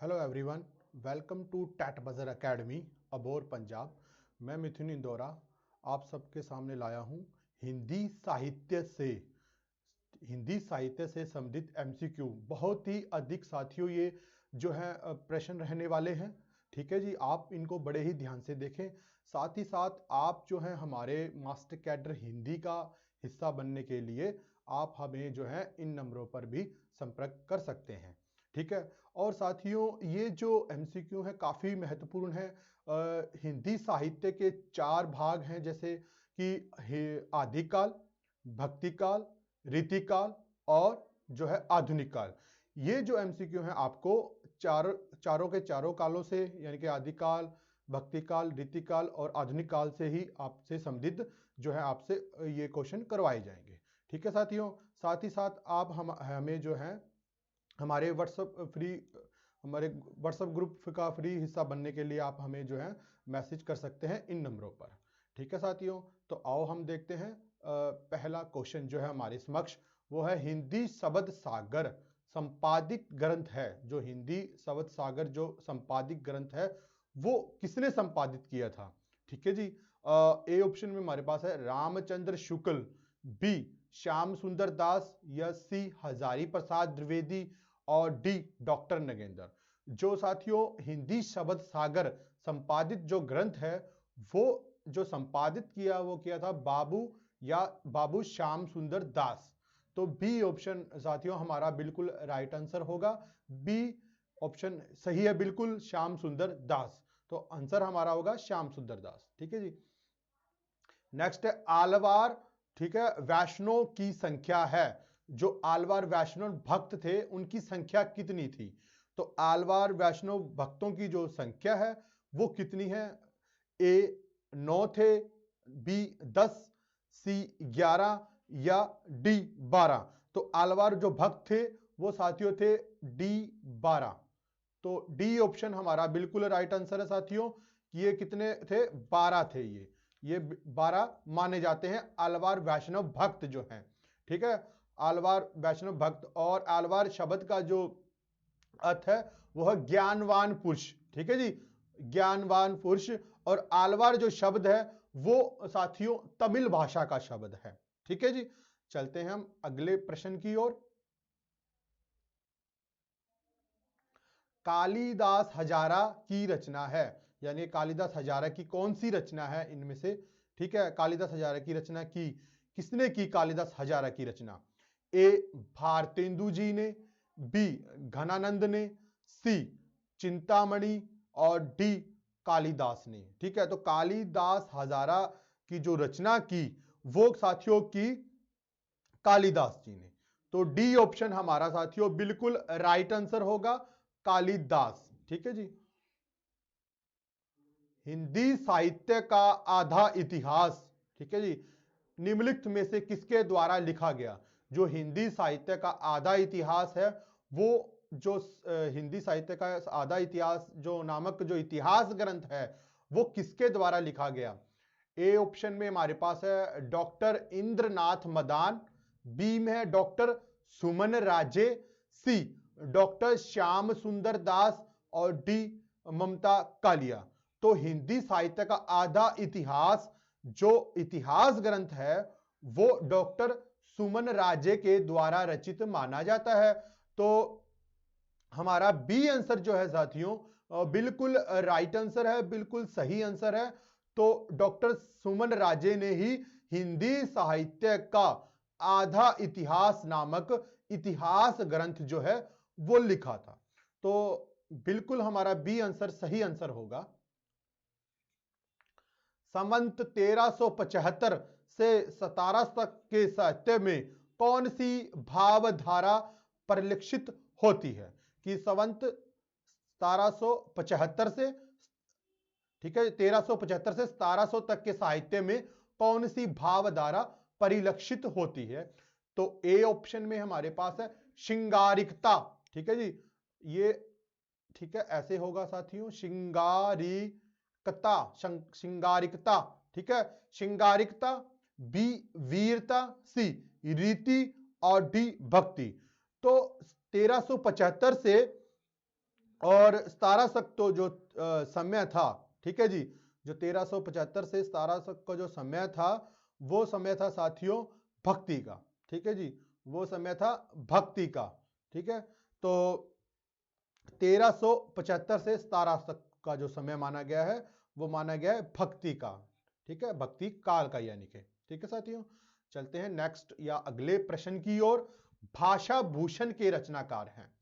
Hello everyone, welcome to टैट बजर academy अबोर पंजाब। मैं मिथुन इंदौरा आप सबके सामने लाया हूं हिंदी साहित्य से संबंधित एमसीक्यू। बहुत ही अधिक साथियों ये जो है प्रश्न रहने वाले हैं। ठीक है जी, आप इनको बड़े ही ध्यान से देखें। साथ ही साथ आप जो है हमारे मास्टर कैडर हिंदी का हिस्सा बनने के लिए आप हमें जो है इन नंबरों पर भी संपर्क कर सकते हैं। ठीक है, और साथियों ये जो एमसीक्यू है काफी महत्वपूर्ण है। हिंदी साहित्य के 4 भाग हैं, जैसे कि आदिकाल, भक्तिकाल, रीतिकाल और जो है आधुनिक काल। ये जो एमसीक्यू है आपको चारों के चारों कालों से, यानी कि आदिकाल, भक्तिकाल, रीतिकाल और आधुनिक काल से ही आपसे संबंधित जो है आपसे ये क्वेश्चन करवाए जाएंगे। ठीक है साथियों, साथ ही साथ आप हमें जो है हमारे व्हाट्सएप ग्रुप का फ्री हिस्सा बनने के लिए आप हमें जो है मैसेज कर सकते हैं इन नंबरों पर। ठीक है साथियों, तो आओ हम देखते हैं पहला क्वेश्चन जो है हमारे समक्ष, वो है हिंदी शब्द सागर संपादित ग्रंथ है। जो हिंदी शब्द सागर जो संपादित ग्रंथ है वो किसने संपादित किया था? ठीक है जी, ए ऑप्शन में हमारे पास है रामचंद्र शुक्ल, बी श्याम सुंदर दास, या सी हजारी प्रसाद द्विवेदी और डी डॉक्टर नगेंद्र। जो साथियों हिंदी शब्द सागर संपादित जो ग्रंथ है वो जो संपादित किया वो किया था बाबू श्याम सुंदर दास। तो बी ऑप्शन साथियों हमारा बिल्कुल राइट आंसर होगा। बी ऑप्शन सही है बिल्कुल, श्याम सुंदर दास। तो आंसर हमारा होगा श्याम सुंदर दास। ठीक है जी, नेक्स्ट है आलवार। ठीक है, वैष्णव की संख्या है, जो आलवार वैष्णव भक्त थे उनकी संख्या कितनी थी? तो आलवार वैष्णव भक्तों की जो संख्या है वो कितनी है? ए 9 थे, बी 10, सी 11 या डी 12। तो आलवार जो भक्त थे वो साथियों थे डी 12। तो डी ऑप्शन हमारा बिल्कुल राइट आंसर है साथियों। ये कितने थे? 12 थे। ये 12 माने जाते हैं आलवार वैष्णव भक्त जो हैं। ठीक है, आलवार वैष्णव भक्त। और आलवार शब्द का जो अर्थ है वो है ज्ञानवान पुरुष। ठीक है जी, ज्ञानवान पुरुष। और आलवार जो शब्द है वो साथियों तमिल भाषा का शब्द है। ठीक है जी, चलते हैं हम अगले प्रश्न की ओर। कालिदास हजारा की रचना है, यानी कालिदास हजारा की कौन सी रचना है इनमें से? ठीक है, कालिदास हजारा की रचना की किसने की? कालिदास हजारा की रचना ए भारतेंदु जी ने, बी घनानंद ने, सी चिंतामणि और डी कालिदास ने। ठीक है, तो कालिदास हजारा की जो रचना की वो साथियों की कालिदास जी ने। तो डी ऑप्शन हमारा साथियों बिल्कुल राइट आंसर होगा, कालिदास। ठीक है जी, हिंदी साहित्य का आधा इतिहास, ठीक है जी, निम्नलिखित में से किसके द्वारा लिखा गया? जो हिंदी साहित्य का आधा इतिहास है वो जो हिंदी साहित्य का आधा इतिहास जो नामक जो इतिहास ग्रंथ है वो किसके द्वारा लिखा गया? ए ऑप्शन में हमारे पास है डॉक्टर इंद्रनाथ मदान, बी में है डॉक्टर सुमन राजे, सी डॉक्टर श्याम सुंदर दास और डी ममता कालिया। तो हिंदी साहित्य का आधा इतिहास जो इतिहास ग्रंथ है वो डॉक्टर सुमन राजे के द्वारा रचित माना जाता है। तो हमारा बी आंसर जो है साथियों बिल्कुल राइट आंसर है, बिल्कुल सही आंसर है। तो डॉक्टर सुमन राजे ने ही हिंदी साहित्य का आधा इतिहास नामक इतिहास ग्रंथ जो है वो लिखा था। तो बिल्कुल हमारा बी आंसर सही आंसर होगा। संवत 1375 से 17 तक के साहित्य में कौन सी भावधारा परिलक्षित होती है? कि संवत 1775 से, ठीक है, 1375 से 1700 तक के साहित्य में कौन सी भावधारा परिलक्षित होती है? तो ए ऑप्शन में हमारे पास है श्रृंगारिकता। ठीक है जी, ये ठीक है ऐसे होगा साथियों, श्रृंगारिकता। ठीक है, श्रृंगारिकता, बी वीरता, सी रीति और डी भक्ति। तो 1375 से और 17 शक तो जो समय था, ठीक है जी, जो 1375 से 17 शक का जो समय था वो समय था साथियों भक्ति का, ठीक है जी, वो समय था भक्ति का, ठीक है। तो 1375 से 17 तक का जो समय माना गया है वो माना गया है भक्ति का, ठीक है, भक्ति काल का यानी कि, ठीक है साथियों। चलते हैं नेक्स्ट या अगले प्रश्न की ओर। भाषा भूषण के रचनाकार हैं।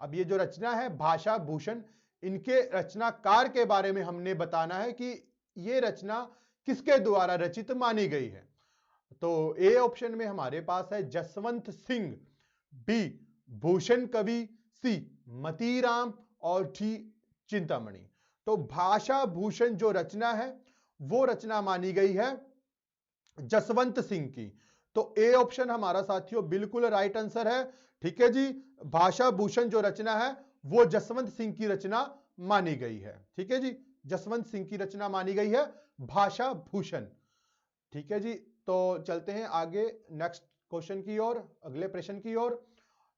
अब ये जो रचना है भाषा भूषण, इनके रचनाकार के बारे में हमने बताना है कि ये रचना किसके द्वारा रचित मानी गई है। तो ए ऑप्शन में हमारे पास है जसवंत सिंह, बी भूषण कवि, सी मतीराम और डी चिंतामणि। तो भाषा भूषण जो रचना है वो रचना मानी गई है जसवंत सिंह की। तो ए ऑप्शन हमारा साथियों बिल्कुल राइट आंसर है, ठीक है जी। भाषा भूषण जो रचना है वो जसवंत सिंह की रचना मानी गई है, ठीक है जी, जसवंत सिंह की रचना मानी गई है भाषा भूषण, ठीक है जी। तो चलते हैं आगे नेक्स्ट क्वेश्चन की ओर, अगले प्रश्न की ओर।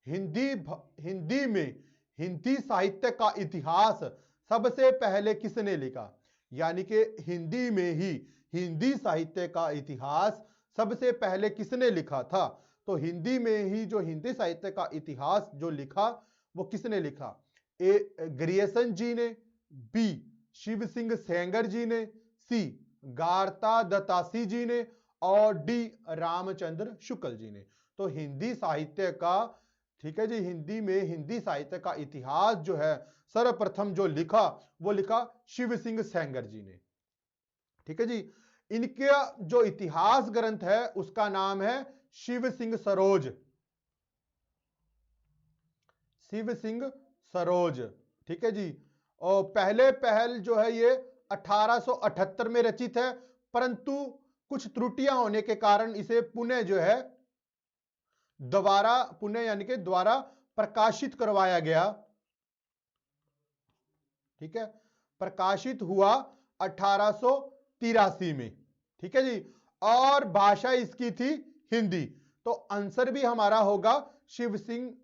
हिंदी में हिंदी साहित्य का इतिहास सबसे पहले किसने लिखा। यानी कि हिंदी में ही हिंदी साहित्य का इतिहास सबसे पहले किसने लिखा था। तो हिंदी में ही जो हिंदी साहित्य का इतिहास जो लिखा वो किसने लिखा। ए ग्रियर्सन जी ने, बी शिव सिंह सेंगर जी ने, सी गारता दत्तासी जी ने और डी रामचंद्र शुक्ल जी ने। तो हिंदी साहित्य का, ठीक है जी, हिंदी में हिंदी साहित्य का इतिहास जो है सर्वप्रथम जो लिखा वो लिखा शिव सिंह सेंगर जी ने, ठीक है जी। इनका जो इतिहास ग्रंथ है उसका नाम है शिव सिंह सरोज, शिव सिंह सरोज, ठीक है जी। और पहले पहल जो है ये 1878 में रचित है, परंतु कुछ त्रुटियां होने के कारण इसे पुनः जो है दोबारा पुनः यानी कि द्वारा प्रकाशित करवाया गया, ठीक है, प्रकाशित हुआ 1883 में, ठीक है जी। और भाषा इसकी थी हिंदी। तो आंसर भी हमारा होगा शिव सिंह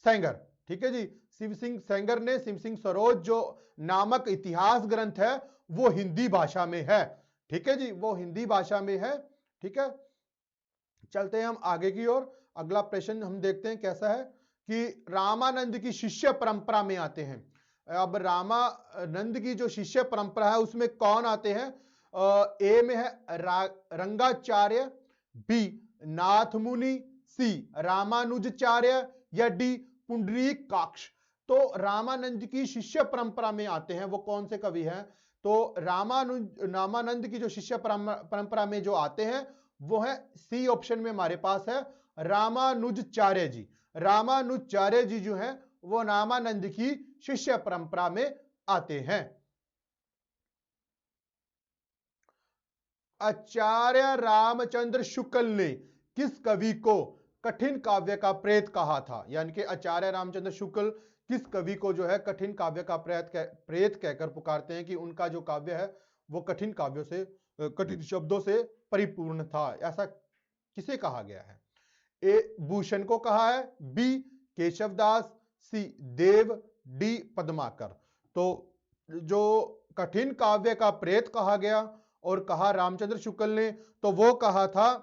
सेंगर, ठीक है जी। शिव सिंह सेंगर ने शिव सिंह सरोज जो नामक इतिहास ग्रंथ है वो हिंदी भाषा में है, ठीक है जी, वो हिंदी भाषा में है, ठीक है। चलते हैं हम आगे की ओर। अगला प्रश्न हम देखते हैं कैसा है कि रामानंद की शिष्य परंपरा में आते हैं। अब रामानंद की जो शिष्य परंपरा है उसमें कौन आते हैं। ए में है रंगाचार्य, बी नाथ मुनि, सी रामानुजाचार्य या डी पुंडरीकाक्ष। तो रामानंद की शिष्य परंपरा में आते हैं वो कौन से कवि हैं। तो रामानंद की जो शिष्य परंपरा में जो आते हैं वो है सी ऑप्शन में हमारे पास है रामानुजाचार्य जी। रामानुजाचार्य जी जो है वो रामानंद की शिष्य परंपरा में आते हैं। आचार्य रामचंद्र शुक्ल ने किस कवि को कठिन काव्य का प्रेत कहा था। यानी कि आचार्य रामचंद्र शुक्ल किस कवि को जो है कठिन काव्य का प्रेत कहकर पुकारते हैं कि उनका जो काव्य है वो कठिन काव्यों से, कठिन शब्दों से परिपूर्ण था, ऐसा किसे कहा गया है। ए भूषण को कहा है, बी केशवदास, सी देव, डी पद्माकर। तो जो कठिन काव्य का प्रेत कहा गया और कहा रामचंद्र शुक्ल ने तो वो कहा था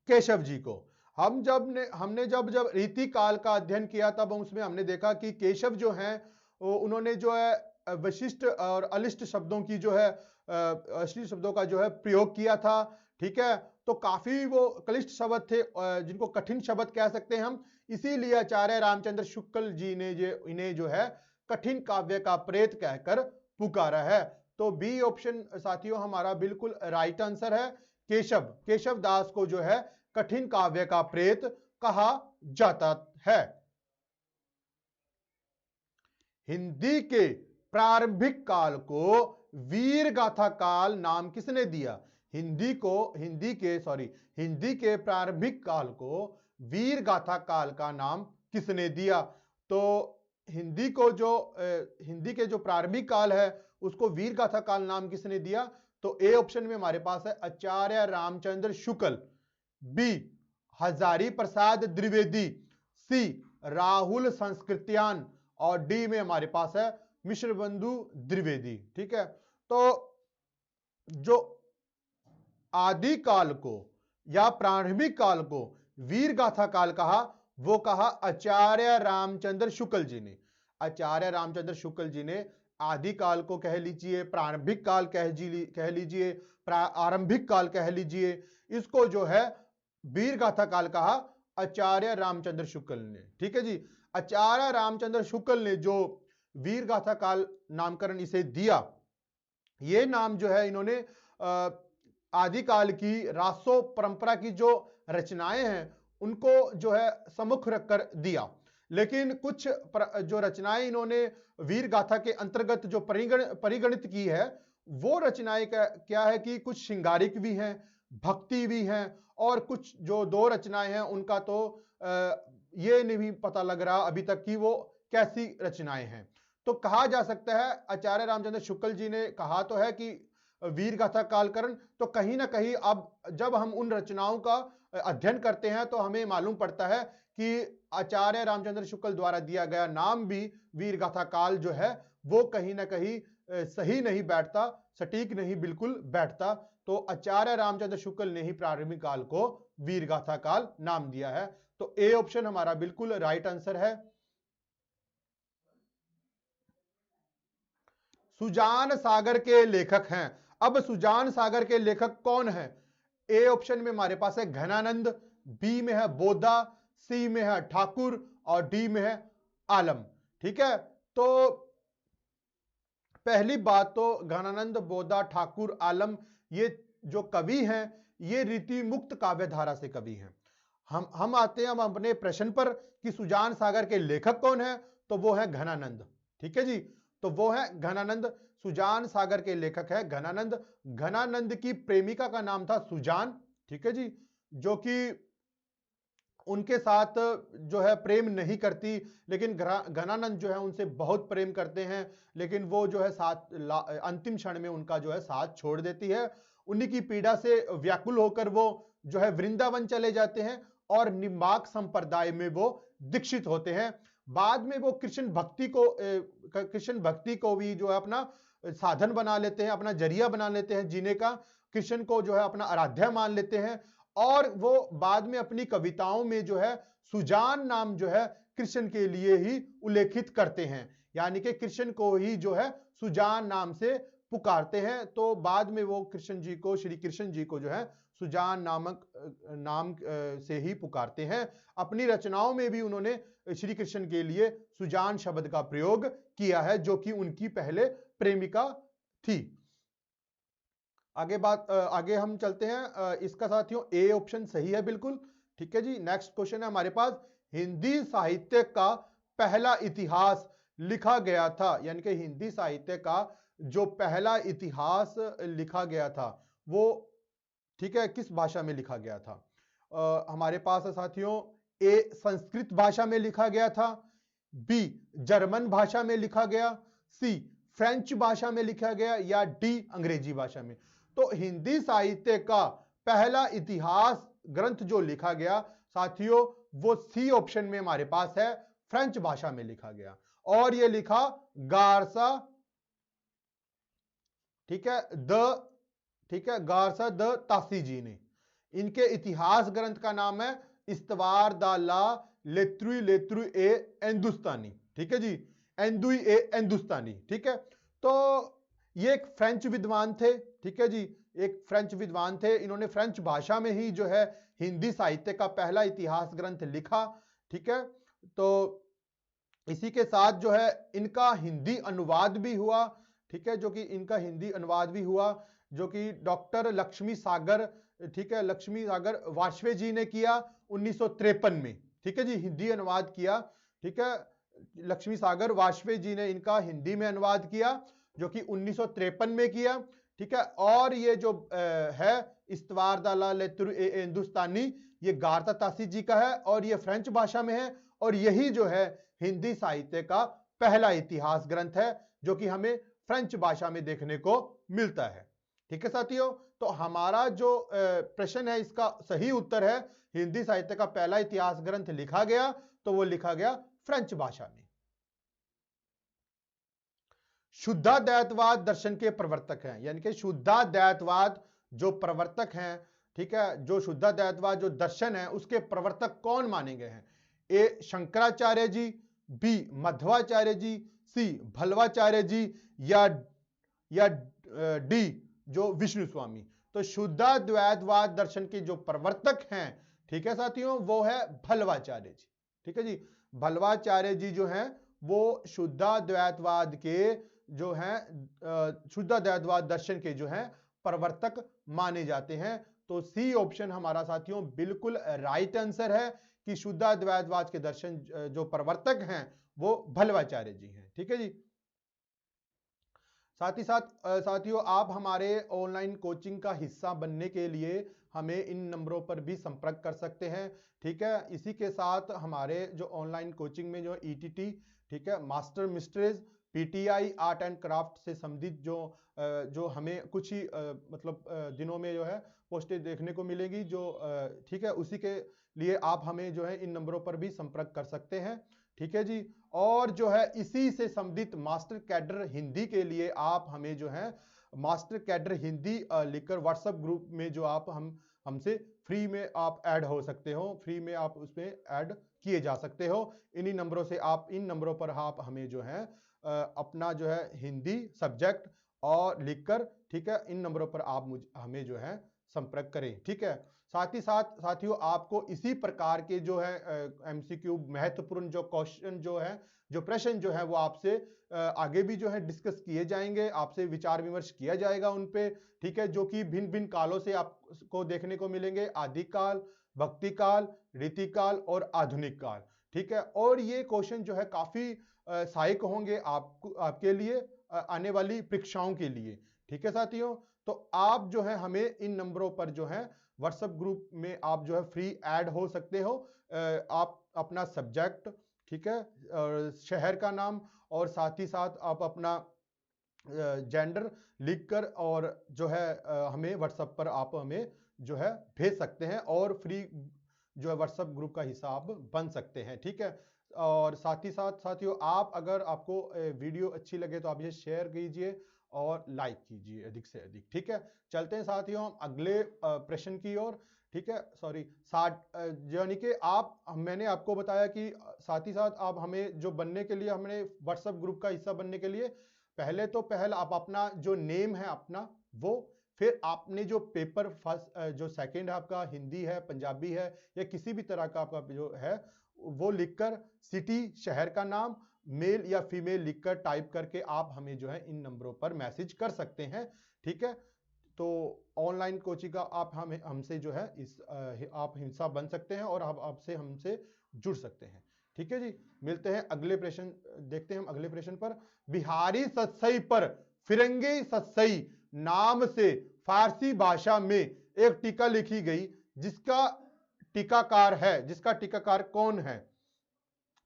केशव जी को। हमने जब रीति काल का अध्ययन किया तब उसमें हमने देखा कि केशव जो हैं उन्होंने जो है विशिष्ट और अलिष्ट शब्दों की जो है अश्लील शब्दों का जो है प्रयोग किया था, ठीक है। तो काफी वो क्लिष्ट शब्द थे जिनको कठिन शब्द कह सकते हैं हम, इसीलिए आचार्य रामचंद्र शुक्ल जी ने इन्हें जो है कठिन काव्य का प्रेत कहकर पुकारा है। तो बी ऑप्शन साथियों हमारा बिल्कुल राइट आंसर है। केशव दास को जो है कठिन काव्य का प्रेत कहा जाता है। हिंदी के प्रारंभिक काल को वीर गाथा काल नाम किसने दिया। हिंदी के प्रारंभिक काल को वीर गाथा काल का नाम किसने दिया। तो हिंदी के जो प्रारंभिक काल है उसको वीर गाथा काल नाम किसने दिया। तो ए ऑप्शन में हमारे पास है आचार्य रामचंद्र शुक्ल, बी हजारी प्रसाद द्विवेदी, सी राहुल संस्कृत्यान और डी में हमारे पास है मिश्र बंधु द्विवेदी। ठीक है, तो जो आदि काल को या प्रारंभिक काल को वीर गाथा काल कहा, वो कहा आचार्य रामचंद्र शुक्ल जी ने। आचार्य रामचंद्र शुक्ल जी ने आदि काल को कह लीजिए, प्रारंभिक काल कह लीजिए, आरंभिक काल कह लीजिए, इसको जो है वीर गाथा काल कहा आचार्य रामचंद्र शुक्ल ने। ठीक है जी, आचार्य रामचंद्र शुक्ल ने जो वीर गाथा काल नामकरण इसे दिया, ये नाम जो है इन्होंने आदिकाल की रासो परंपरा की जो रचनाएं हैं उनको जो है सम्मुख रखकर दिया। लेकिन कुछ जो रचनाएं इन्होंने वीर गाथा के अंतर्गत जो परिगणित की है, वो रचनाएं क्या है कि कुछ श्रृंगारिक भी हैं, भक्ति भी हैं, और कुछ जो दो रचनाएं हैं उनका तो ये नहीं पता लग रहा अभी तक कि वो कैसी रचनाएं हैं। तो कहा जा सकता है आचार्य रामचंद्र शुक्ल जी ने कहा तो है कि वीर गाथा कालकरण, तो कहीं ना कहीं अब जब हम उन रचनाओं का अध्ययन करते हैं तो हमें मालूम पड़ता है कि आचार्य रामचंद्र शुक्ल द्वारा दिया गया नाम भी वीर गाथा काल जो है वो कहीं ना कहीं सही नहीं बैठता, सटीक नहीं बिल्कुल बैठता। तो आचार्य रामचंद्र शुक्ल ने ही प्रारंभिक काल को वीर गाथा काल नाम दिया है। तो ए ऑप्शन हमारा बिल्कुल राइट आंसर है। सुजान सागर के लेखक हैं। अब सुजान सागर के लेखक कौन है? ए ऑप्शन में हमारे पास है घनानंद, बी में है बोधा, सी में है ठाकुर और डी में है आलम। ठीक है, तो पहली बात तो घनानंद, बोधा, ठाकुर, आलम, ये जो कवि हैं ये रीति मुक्त काव्यधारा से कवि हैं। हम आते हैं हम अपने प्रश्न पर कि सुजान सागर के लेखक कौन है, तो वो है घनानंद। ठीक है जी, तो वो है घनानंद, सुजान सागर के लेखक है घनानंद। घनानंद की प्रेमिका का नाम था सुजान। ठीक है जी, जो कि उनके साथ जो है प्रेम नहीं करती, लेकिन घनानंद जो है उनसे बहुत प्रेम करते हैं, लेकिन वो जो है साथ अंतिम क्षण में उनका जो है साथ छोड़ देती है। उन्हीं की पीड़ा से व्याकुल होकर वो जो है वृंदावन चले जाते हैं और निम्बाक संप्रदाय में वो दीक्षित होते हैं। बाद में वो कृष्ण भक्ति को भी जो है अपना साधन बना लेते हैं, अपना जरिया बना लेते हैं जीने का। कृष्ण को जो है अपना आराध्या मान लेते हैं और वो बाद में अपनी कविताओं में जो है सुजान नाम जो है कृष्ण के लिए ही उल्लेखित करते हैं, यानी कि कृष्ण को ही जो है सुजान नाम से पुकारते हैं। तो बाद में वो कृष्ण जी को, श्री कृष्ण जी को जो है सुजान नामक नाम से ही पुकारते हैं। अपनी रचनाओं में भी उन्होंने श्री कृष्ण के लिए सुजान शब्द का प्रयोग किया है, जो कि उनकी पहले प्रेमिका थी। आगे हम चलते हैं। इसका साथियों ए ऑप्शन सही है बिल्कुल। ठीक है जी, नेक्स्ट क्वेश्चन है हमारे पास, हिंदी साहित्य का पहला इतिहास लिखा गया था, यानी कि हिंदी साहित्य का जो पहला इतिहास लिखा गया था वो ठीक है किस भाषा में लिखा गया था? हमारे पास है साथियों, ए संस्कृत भाषा में लिखा गया था, बी जर्मन भाषा में लिखा गया, सी फ्रेंच भाषा में लिखा गया, या डी अंग्रेजी भाषा में। तो हिंदी साहित्य का पहला इतिहास ग्रंथ जो लिखा गया साथियों वो सी ऑप्शन में हमारे पास है, फ्रेंच भाषा में लिखा गया, और ये लिखा गार्सा, ठीक है गार्सा द तासी जी ने। इनके इतिहास ग्रंथ का नाम है इस्तवार दा ला लेत्रुई ए हिंदुस्तानी। ठीक है जी, एंदुई ए हिंदुस्तानी। ठीक है, तो ये एक फ्रेंच विद्वान थे। ठीक है जी, एक फ्रेंच विद्वान थे, इन्होंने फ्रेंच भाषा में ही जो है हिंदी साहित्य का पहला इतिहास ग्रंथ लिखा। ठीक है, तो इसी के साथ जो है इनका हिंदी अनुवाद भी हुआ। ठीक है, जो कि इनका हिंदी अनुवाद भी हुआ, जो कि डॉक्टर लक्ष्मी सागर, ठीक है, लक्ष्मी सागर वाजपेयी जी ने किया 1953 में। ठीक है जी, हिंदी अनुवाद किया। ठीक है, लक्ष्मी सागर वाजपेयी जी ने इनका हिंदी में अनुवाद किया, जो कि 1953 में किया। ठीक है, और ये जो है इस्तवार दाला लेतुर ए हिंदुस्तानी, ये गार्ता तासी जी का है और ये फ्रेंच भाषा में है, और यही जो है हिंदी साहित्य का पहला इतिहास ग्रंथ है, जो कि हमें फ्रेंच भाषा में देखने को मिलता है। ठीक है साथियों, तो हमारा जो प्रश्न है इसका सही उत्तर है हिंदी साहित्य का पहला इतिहास ग्रंथ लिखा गया, तो वो लिखा गया फ्रेंच भाषा में। शुद्धाद्वैतवाद दर्शन के प्रवर्तक हैं, यानी कि शुद्धाद्वैतवाद जो प्रवर्तक हैं, ठीक है, जो शुद्धाद्वैतवाद जो दर्शन है उसके प्रवर्तक कौन माने गए हैं? ए शंकराचार्य जी, बी मध्वाचार्य जी, सी भल्वाचार्य जी, या डी जो विष्णु स्वामी। तो शुद्धाद्वैतवाद दर्शन के जो प्रवर्तक हैं, ठीक है साथियों, वो है भल्वाचार्य जी। ठीक है जी, भल्वाचार्य जी जो हैं वो शुद्धाद्वैतवाद के जो हैं शुद्धाद्वैतवाद दर्शन के जो हैं प्रवर्तक माने जाते हैं। तो सी ऑप्शन हमारा साथियों बिल्कुल राइट आंसर है कि शुद्धाद्वैतवाद के दर्शन जो प्रवर्तक हैं वो भल्वाचार्य जी हैं। ठीक है जी। साथ ही साथ साथियों आप हमारे ऑनलाइन कोचिंग का हिस्सा बनने के लिए हमें इन नंबरों पर भी संपर्क कर सकते हैं। ठीक है, इसी के साथ हमारे जो ऑनलाइन कोचिंग में जो ईटीटी, ठीक है, master mistress, PTI art and craft से संबंधित जो हमें कुछ ही मतलब दिनों में जो है पोस्टें देखने को मिलेगी, जो ठीक है, उसी के लिए आप हमें जो है इन नंबरों पर भी संपर्क कर सकते हैं। ठीक है जी। और जो है इसी से संबंधित मास्टर कैडर हिंदी के लिए आप हमें जो है मास्टर कैडर हिंदी लिखकर व्हाट्सएप ग्रुप में जो आप हमसे फ्री में आप ऐड हो सकते हो, फ्री में आप उसमें ऐड किए जा सकते हो। इन्हीं नंबरों से आप इन नंबरों पर आप हमें जो है अपना जो है हिंदी सब्जेक्ट और लिखकर, ठीक है, इन नंबरों पर आप हमें जो है संपर्क करें। ठीक है, साथ ही साथ साथियों आपको इसी प्रकार के जो है एमसीक्यू महत्वपूर्ण जो क्वेश्चन जो है, जो प्रश्न जो है वो आपसे आगे भी जो है डिस्कस किए जाएंगे, आपसे विचार विमर्श किया जाएगा उन पे। ठीक है, जो कि भिन्न भिन्न कालों से आपको देखने को मिलेंगे, आदिकाल, भक्ति काल, रीतिकाल और आधुनिक काल। ठीक है, और ये क्वेश्चन जो है काफी सहायक होंगे आपके लिए आने वाली परीक्षाओं के लिए। ठीक है साथियों, तो आप जो है हमें इन नंबरों पर जो है व्हाट्सएप ग्रुप में आप जो है फ्री ऐड हो सकते हो। आप अपना सब्जेक्ट, ठीक है, शहर का नाम और साथ ही साथ आप अपना जेंडर लिखकर और जो है हमें व्हाट्सएप पर आप हमें जो है भेज सकते हैं और फ्री जो है व्हाट्सएप ग्रुप का हिस्सा आप बन सकते हैं। ठीक है, और साथ ही साथ साथियों आप अगर आपको वीडियो अच्छी लगे तो आप इसे शेयर कीजिए और लाइक कीजिए अधिक से अधिक। ठीक है, चलते हैं साथियों हम अगले प्रश्न की ओर। ठीक है, सॉरी, यानी कि मैंने आपको बताया कि साथ ही साथ आप हमें जो बनने के लिए, हमने व्हाट्सएप ग्रुप का हिस्सा बनने के लिए पहले आप अपना जो नेम है अपना वो, फिर आपने जो पेपर फर्स्ट जो सेकंड आपका हिंदी है, पंजाबी है या किसी भी तरह का आपका जो है वो लिखकर सिटी शहर का नाम मेल या फीमेल लिखकर टाइप करके आप हमें जो है इन नंबरों पर मैसेज कर सकते हैं। ठीक है, तो ऑनलाइन कोचिंग का आप हमसे जो है आप हिस्सा बन सकते हैं और आप आपसे हमसे जुड़ सकते हैं। ठीक है जी, मिलते हैं अगले प्रश्न, देखते हैं हम अगले प्रश्न पर। बिहारी सतसई पर फिरंगी सतसई नाम से फारसी भाषा में एक टीका लिखी गई, जिसका टीकाकार कौन है?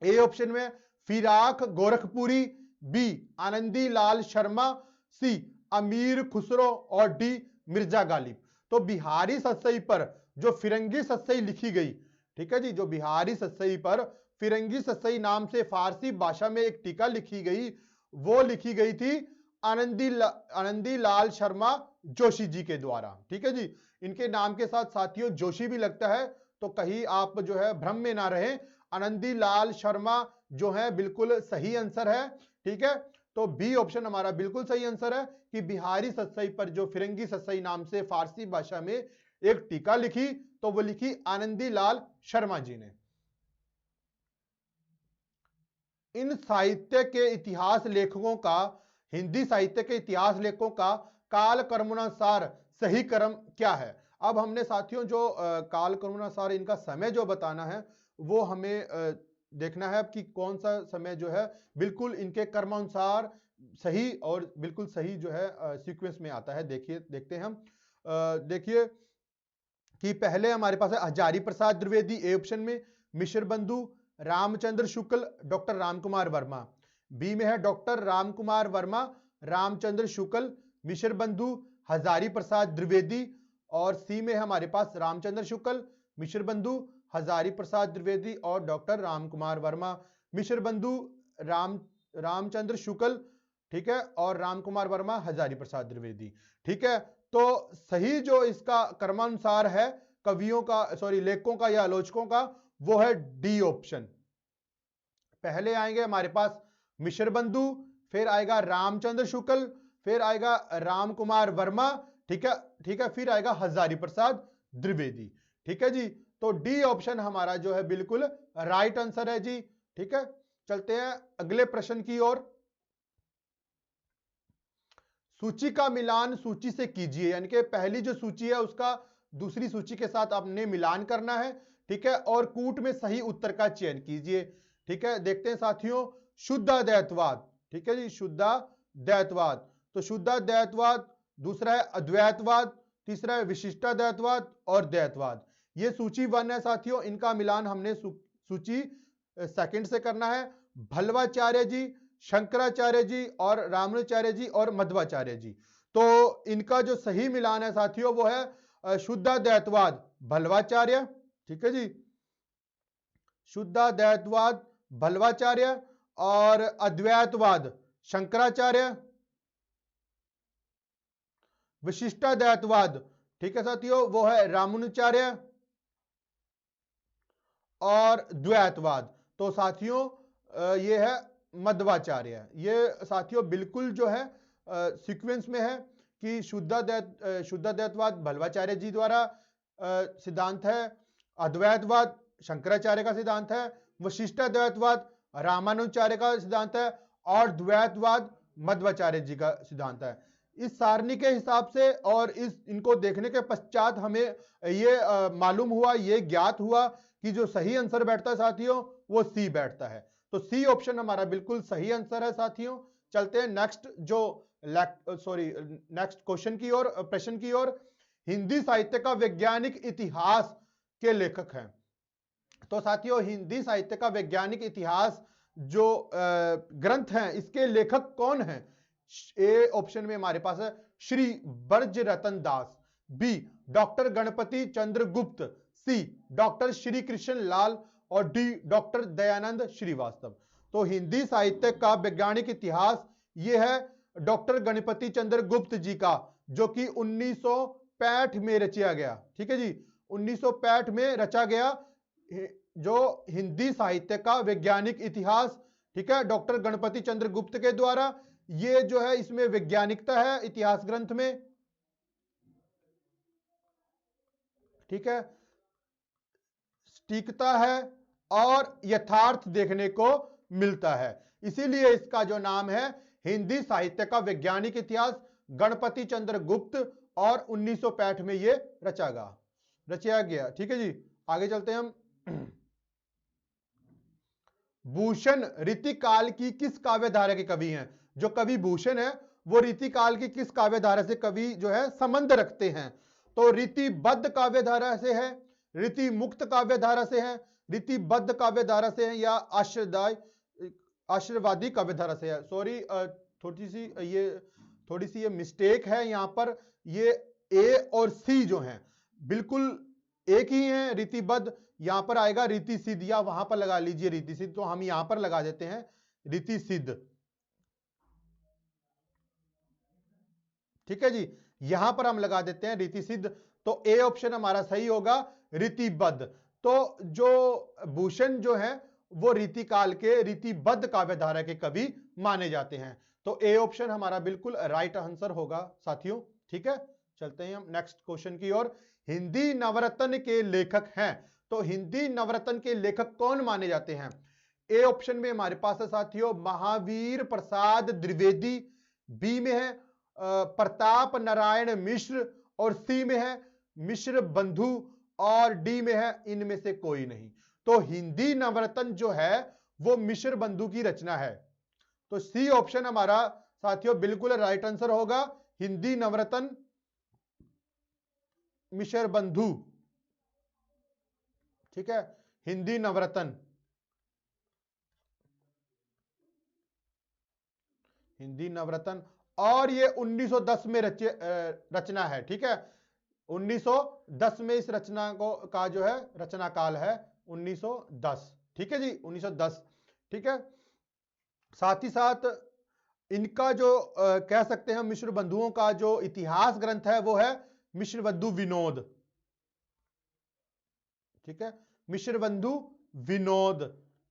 ए ऑप्शन में फिराक गोरखपुरी, बी आनंदी लाल शर्मा, सी अमीर खुसरो और डी मिर्जा गालिब। तो बिहारी सतसई पर जो फिरंगी सतसई लिखी गई, ठीक है जी, जो बिहारी सतसई पर फिरंगी सतसई नाम से फारसी भाषा में एक टीका लिखी गई, वो लिखी गई थी आनंदी लाल शर्मा जोशी जी के द्वारा। ठीक है जी, इनके नाम के साथ साथियों जोशी भी लगता है, तो कहीं आप जो है भ्रम में ना रहें, आनंदी लाल शर्मा जो है बिल्कुल सही आंसर है। ठीक है, तो बी ऑप्शन हमारा बिल्कुल सही आंसर है कि बिहारी सतसई पर जो फिरंगी सतसई नाम से फारसी भाषा में एक टीका लिखी, तो वो लिखी आनंदी लाल शर्मा जी ने। इन साहित्य के इतिहास लेखकों का, हिंदी साहित्य के इतिहास लेखकों का काल क्रमानुसार सही क्रम क्या है? अब हमने साथियों जो काल क्रमानुसार इनका समय जो बताना है वो हमें देखना है कि कौन सा समय जो है बिल्कुल इनके क्रमानुसार सही और बिल्कुल सही जो है सीक्वेंस में आता है। देखते हैं हम, देखिए कि पहले हमारे पास है हजारी प्रसाद द्विवेदी ए ऑप्शन में, मिश्र बंधु, रामचंद्र शुक्ल, डॉक्टर रामकुमार वर्मा। बी में है डॉक्टर रामकुमार वर्मा, रामचंद्र शुक्ल, मिश्र बंधु, हजारी प्रसाद द्विवेदी, और सी में है हमारे पास रामचंद्र शुक्ल, मिश्र बंधु, हजारी प्रसाद द्विवेदी और डॉक्टर रामकुमार वर्मा। मिश्र बंधु, रामचंद्र शुक्ल, ठीक है, और राम कुमार वर्मा हजारी प्रसाद द्विवेदी। ठीक है, तो सही जो इसका क्रमानुसार है कवियों का, सॉरी लेखकों का या आलोचकों का, वो है डी ऑप्शन। पहले आएंगे हमारे पास मिश्र बंधु, फिर आएगा रामचंद्र शुक्ल, फिर आएगा राम कुमार वर्मा, ठीक है, ठीक है, फिर आएगा हजारी प्रसाद द्विवेदी। ठीक है जी, तो डी ऑप्शन हमारा जो है बिल्कुल राइट आंसर है जी। ठीक है, चलते हैं अगले प्रश्न की ओर। सूची का मिलान सूची से कीजिए, यानी कि पहली जो सूची है उसका दूसरी सूची के साथ आपने मिलान करना है। ठीक है, और कूट में सही उत्तर का चयन कीजिए। ठीक है, देखते हैं साथियों, शुद्धाद्वैतवाद। ठीक है जी, शुद्धाद्वैतवाद, तो शुद्धाद्वैतवाद, दूसरा है अद्वैतवाद, तीसरा है विशिष्टाद्वैतवाद और द्वैतवाद। ये सूची 1 है साथियों, इनका मिलान हमने सूची सेकंड से करना है। भल्वाचार्य जी, शंकराचार्य जी और रामानुचार्य जी और मध्वाचार्य जी। तो इनका जो सही मिलान है साथियों वो है शुद्धाद्वैतवाद भल्वाचार्य, ठीक है जी, शुद्धाद्वैतवाद भल्वाचार्य, और अद्वैतवाद शंकराचार्य, विशिष्टाद्वैतवाद, ठीक है साथियों, वो है रामानुचार्य, और द्वैतवाद तो साथियों ये है मध्वाचार्य। ये साथियों बिल्कुल जो है सीक्वेंस में है कि शुद्धाद्वैतवाद भल्वाचार्य जी द्वारा सिद्धांत है, अद्वैतवाद शंकराचार्य का सिद्धांत है, वशिष्ठाद्वैतवाद रामानुचार्य का सिद्धांत है, और द्वैतवाद मध्वाचार्य जी का सिद्धांत है। इस सारणी के हिसाब से और इनको देखने के पश्चात हमें ये मालूम हुआ, ये ज्ञात हुआ कि जो सही आंसर बैठता है साथियों वो सी बैठता है। तो सी ऑप्शन हमारा बिल्कुल सही आंसर है साथियों। चलते हैं नेक्स्ट नेक्स्ट क्वेश्चन की ओर, प्रश्न की ओर। हिंदी साहित्य का वैज्ञानिक इतिहास के लेखक हैं। तो साथियों हिंदी साहित्य का वैज्ञानिक इतिहास जो ग्रंथ हैं इसके लेखक कौन हैं? ए ऑप्शन में हमारे पास है श्री ब्रजरतन दास, बी डॉक्टर गणपति चंद्र गुप्त, सी डॉक्टर श्री कृष्ण लाल, और डी डॉक्टर दयानंद श्रीवास्तव। तो हिंदी साहित्य का वैज्ञानिक इतिहास ये है डॉक्टर गणपति चंद्र गुप्त जी का, जो कि 1965 में रचा गया। ठीक है जी, 1965 में रचा गया जो हिंदी साहित्य का वैज्ञानिक इतिहास, ठीक है, डॉक्टर गणपति चंद्र गुप्त के द्वारा। ये जो है इसमें वैज्ञानिकता है इतिहास ग्रंथ में, ठीक है, सटीकता है और यथार्थ देखने को मिलता है, इसीलिए इसका जो नाम है हिंदी साहित्य का वैज्ञानिक इतिहास गणपति चंद्र गुप्त, और 1965 में ये रचाया गया। ठीक है जी, आगे चलते हैं हम। भूषण रीतिकाल की किस काव्य धारा के कवि हैं? जो कवि भूषण है वो रीतिकाल की किस काव्य धारा से कवि जो है संबंध रखते हैं? तो रीतिबद्ध काव्य धारा से है, रीति मुक्त काव्य धारा से है, रीतिबद्ध काव्य धारा से है, या आश्रयवादी काव्य धारा से है। सॉरी थोड़ी सी ये मिस्टेक है यहां पर, ये ए और सी जो हैं बिल्कुल एक ही हैं, रीतिबद्ध यहां पर आएगा रीति सिद्ध, या वहां पर लगा लीजिए रीति सिद्ध, तो हम यहां पर लगा देते हैं रीति सिद्ध। ठीक है जी, यहां पर हम लगा देते हैं रीति सिद्ध, तो ए ऑप्शन हमारा सही होगा रीतिबद्ध। तो जो भूषण जो है वो रीतिकाल के रीतिबद्ध काव्य धारा के कवि माने जाते हैं, तो ए ऑप्शन हमारा बिल्कुल राइट आंसर होगा साथियों। ठीक है, चलते हैं हम नेक्स्ट क्वेश्चन की ओर। हिंदी नवरत्न के लेखक हैं, तो हिंदी नवरत्न के लेखक कौन माने जाते हैं? ए ऑप्शन में हमारे पास है साथियों महावीर प्रसाद द्विवेदी, बी में है प्रताप नारायण मिश्र, और सी में है मिश्र बंधु, और डी में है इनमें से कोई नहीं। तो हिंदी नवरत्न जो है वो मिश्र बंधु की रचना है, तो सी ऑप्शन हमारा साथियों बिल्कुल राइट आंसर होगा, हिंदी नवरत्न मिश्र बंधु। ठीक है, हिंदी नवरत्न, हिंदी नवरत्न, और ये 1910 में रचना है। ठीक है, 1910 में इस रचना का जो है रचना काल है 1910। ठीक है जी, 1910। ठीक है, साथ ही साथ इनका जो कह सकते हैं मिश्र बंधुओं का जो इतिहास ग्रंथ है वो है मिश्र बंधु विनोद। ठीक है, मिश्र बंधु विनोद।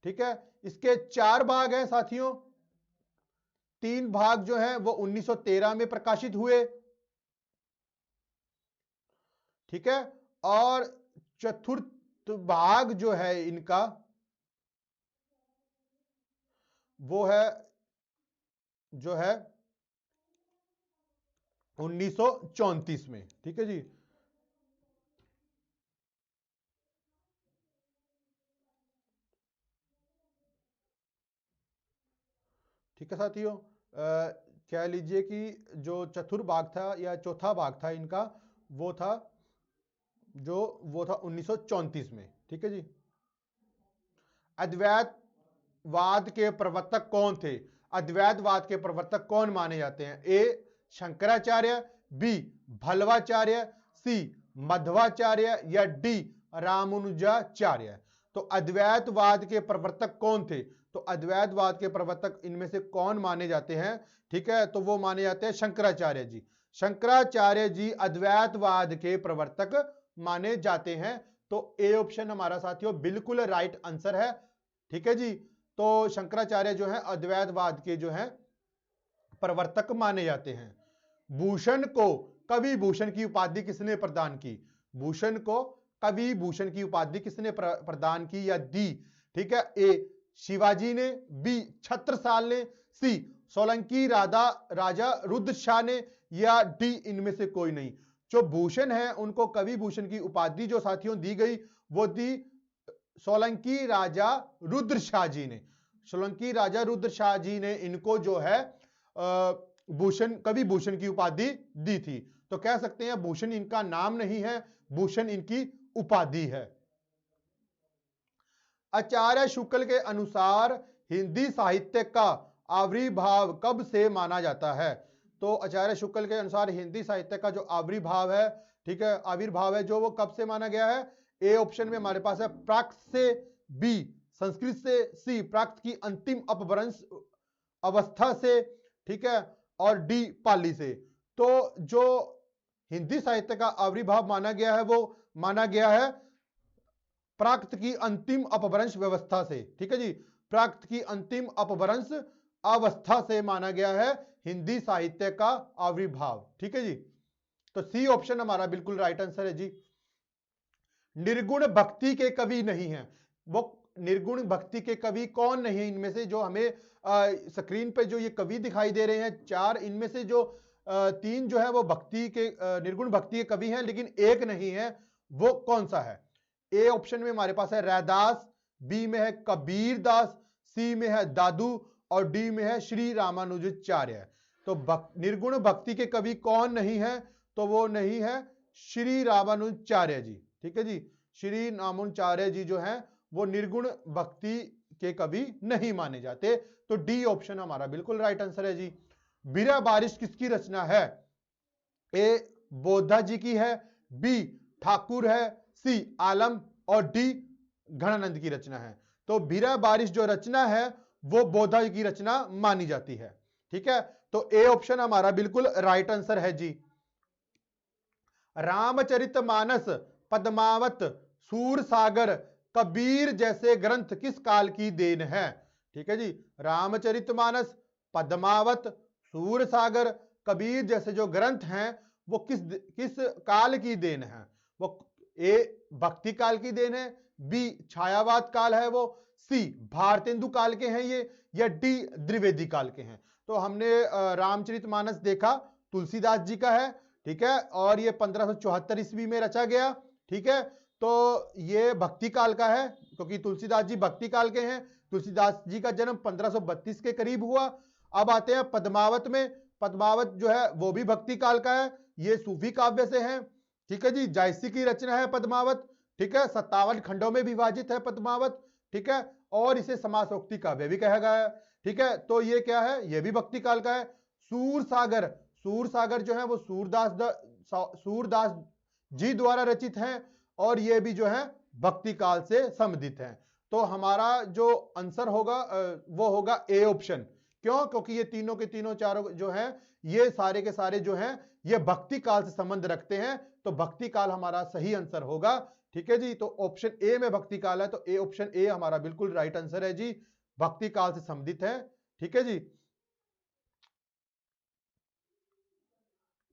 ठीक है, इसके 4 भाग हैं साथियों। 3 भाग जो हैं वो 1913 में प्रकाशित हुए। ठीक है, और चतुर्थ भाग जो है इनका वो है जो है 1934 में। ठीक है जी, ठीक है साथियों, कह लीजिए कि जो चतुर्थ भाग था या चौथा भाग था इनका वो था 1934 में। ठीक है जी, अद्वैतवाद के प्रवर्तक कौन थे? अद्वैतवाद के प्रवर्तक कौन माने जाते हैं? ए शंकराचार्य, बी भल्लाचार्य, सी मध्वाचार्य या डी रामानुजाचार्य। तो अद्वैतवाद के प्रवर्तक कौन थे? तो अद्वैतवाद के प्रवर्तक इनमें से कौन माने जाते हैं? ठीक है, तो वो माने जाते हैं शंकराचार्य जी। शंकराचार्य जी अद्वैतवाद के प्रवर्तक माने जाते हैं। तो ए ऑप्शन हमारा साथियों बिल्कुल राइट आंसर है। ठीक है जी, तो शंकराचार्य जो है अद्वैतवाद के जो है प्रवर्तक माने जाते हैं। भूषण को कवि भूषण की उपाधि किसने प्रदान की? भूषण को कवि भूषण की उपाधि किसने प्रदान की या दी? ठीक है, ए शिवाजी ने, बी छत्रसाल ने, सी सोलंकी राजा रुद्र शाह ने या डी इनमें से कोई नहीं। जो भूषण है उनको कवि भूषण की उपाधि जो साथियों दी गई वो दी सोलंकी राजा रुद्र शाह जी ने। सोलंकी राजा रुद्र शाह जी ने इनको जो है भूषण कवि भूषण की उपाधि दी थी। तो कह सकते हैं भूषण इनका नाम नहीं है, भूषण इनकी उपाधि है। आचार्य शुक्ल के अनुसार हिंदी साहित्य का आविर्भाव कब से माना जाता है? तो आचार्य शुक्ल के अनुसार हिंदी साहित्य का जो आविर्भाव है, ठीक है, आविर्भाव है जो वो कब से माना गया है? ए ऑप्शन में हमारे पास है प्राकृत से, बी संस्कृत से, सी प्राकृत की अंतिम अपभ्रंश अवस्था से, ठीक है, और डी पाली से। तो जो हिंदी साहित्य का आविर्भाव माना गया है वो माना गया है प्राकृत की अंतिम अपभ्रंश व्यवस्था से। ठीक है जी, प्राकृत की अंतिम अपभ्रंश अवस्था से माना गया है हिंदी साहित्य का आविर्भाव। ठीक है जी, तो सी ऑप्शन हमारा बिल्कुल राइट आंसर है जी। निर्गुण भक्ति के कवि नहीं है, वो निर्गुण भक्ति के कवि कौन नहीं है? इनमें से जो हमें स्क्रीन पे जो ये कवि दिखाई दे रहे हैं 4, इनमें से जो 3 जो है वो भक्ति के निर्गुण भक्ति के कवि हैं, लेकिन एक नहीं है। वो कौन सा है? ए ऑप्शन में हमारे पास है रैदास, बी में है कबीर दास, सी में है दादू और डी में है श्री रामानुजाचार्य। तो निर्गुण भक्ति के कवि कौन नहीं है? तो वो नहीं है श्री रामानुजाचार्य जी। ठीक है जी, श्री रामानुजाचार्य जी जो हैं वो निर्गुण भक्ति के कवि नहीं माने जाते। तो डी ऑप्शन हमारा बिल्कुल राइट आंसर है जी। बिरह बारिश किसकी रचना है? ए बोधा जी की है, बी ठाकुर है, सी आलम और डी घनानंद की रचना है। तो बिरह बारिश जो रचना है वो बोधा जी की रचना मानी जाती है। ठीक है, तो ए ऑप्शन हमारा बिल्कुल राइट आंसर है जी। रामचरितमानस, पद्मावत, सूरसागर, कबीर जैसे ग्रंथ किस काल की देन है? ठीक है जी, रामचरितमानस, पद्मावत, सूरसागर, कबीर जैसे जो ग्रंथ हैं वो किस काल की देन है? वो ए भक्ति काल की देन है, बी छायावाद काल है वो, सी भारतेंदु काल के हैं ये, या डी द्विवेदी काल के हैं। तो हमने रामचरितमानस देखा तुलसीदास जी का है। ठीक है, और ये 1574 ईस्वी में रचा गया। ठीक है, तो ये भक्ति काल का है क्योंकि तुलसीदास जी भक्ति काल के हैं। तुलसीदास जी का जन्म 1532 के करीब हुआ। अब आते हैं पद्मावत में। पद्मावत जो है वो भी भक्ति काल का है, ये सूफी काव्य से है। ठीक है जी, जायसी की रचना है पद्मावत। ठीक है, 57 खंडों में विभाजित है पद्मावत। ठीक है, और इसे समासोक्ति काव्य भी कहा गया है। ठीक है, तो ये क्या है? ये भी भक्ति काल का है। सूरसागर, सूरसागर जो है वो सूरदास जी द्वारा रचित है और ये भी जो है भक्ति काल से संबंधित है। तो हमारा जो आंसर होगा वो होगा ए ऑप्शन, क्यों? क्योंकि ये तीनों के तीनों चारों जो हैं ये सारे के सारे जो हैं ये भक्ति काल से संबंध रखते हैं, तो भक्ति काल हमारा सही आंसर होगा। ठीक है जी, तो ऑप्शन ए में भक्ति काल है, तो ए ऑप्शन ए हमारा बिल्कुल राइट आंसर है जी, भक्ति काल से संबंधित है। ठीक है जी,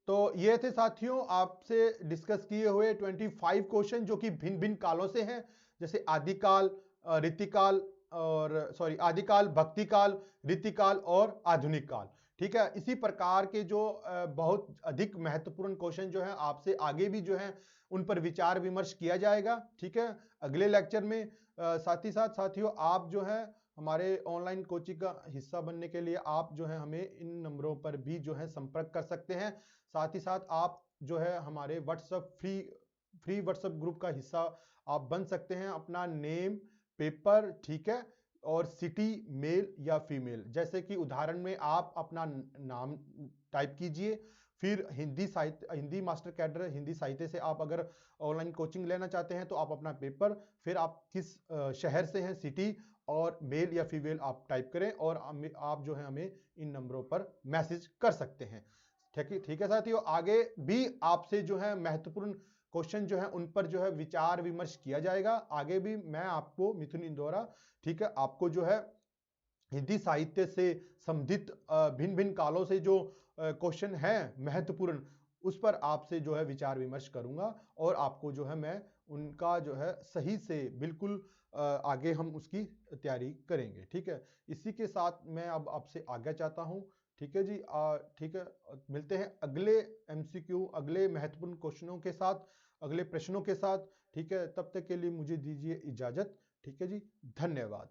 तो ये थे साथियों आपसे डिस्कस किए हुए 25 क्वेश्चन जो कि भिन्न भिन्न कालों से हैं, जैसे आदिकाल, रीतिकाल और सॉरी आदिकाल, भक्ति काल, रीतिकाल और आधुनिक काल। ठीक है, इसी प्रकार के जो बहुत अधिक महत्वपूर्ण क्वेश्चन जो है आपसे आगे भी जो है उन पर विचार विमर्श किया जाएगा। ठीक है, अगले लेक्चर में साथ ही साथ साथियों आप जो है हमारे ऑनलाइन कोचिंग का हिस्सा बनने के लिए आप जो है हमें इन नंबरों पर भी जो है संपर्क कर सकते हैं। साथ ही साथ आप जो है हमारे व्हाट्सएप फ्री व्हाट्सएप ग्रुप का हिस्सा आप बन सकते हैं। अपना नेम, पेपर, ठीक है, और सिटी मेल या फीमेल, जैसे कि उदाहरण में आप अपना नाम टाइप कीजिए, फिर हिंदी साहित्य, हिंदी मास्टर कैडर हिंदी साहित्य से आप अगर ऑनलाइन कोचिंग लेना चाहते हैं तो आप अपना पेपर, फिर आप किस शहर से हैं, सिटी, और मेल या फीमेल आप टाइप करें और आप जो है हमें इन नंबरों पर मैसेज कर सकते हैं। ठीक है साथियों, आगे भी आपसे जो है महत्वपूर्ण क्वेश्चन जो है उन पर जो है विचार विमर्श किया जाएगा। आगे भी मैं आपको मिथुन इंदौरा, ठीक है, आपको जो है हिंदी साहित्य से संबंधित भिन्न भिन्न कालों से जो क्वेश्चन है महत्वपूर्ण, उस पर आपसे जो है विचार विमर्श करूंगा और आपको जो है मैं उनका जो है सही से बिल्कुल आगे हम उसकी तैयारी करेंगे। ठीक है, इसी के साथ मैं अब आपसे आज्ञा चाहता हूं। ठीक है जी, ठीक है, मिलते हैं अगले एमसीक्यू, अगले महत्वपूर्ण क्वेश्चनों के साथ, अगले प्रश्नों के साथ। ठीक है, तब तक के लिए मुझे दीजिए इजाजत। ठीक है जी, धन्यवाद।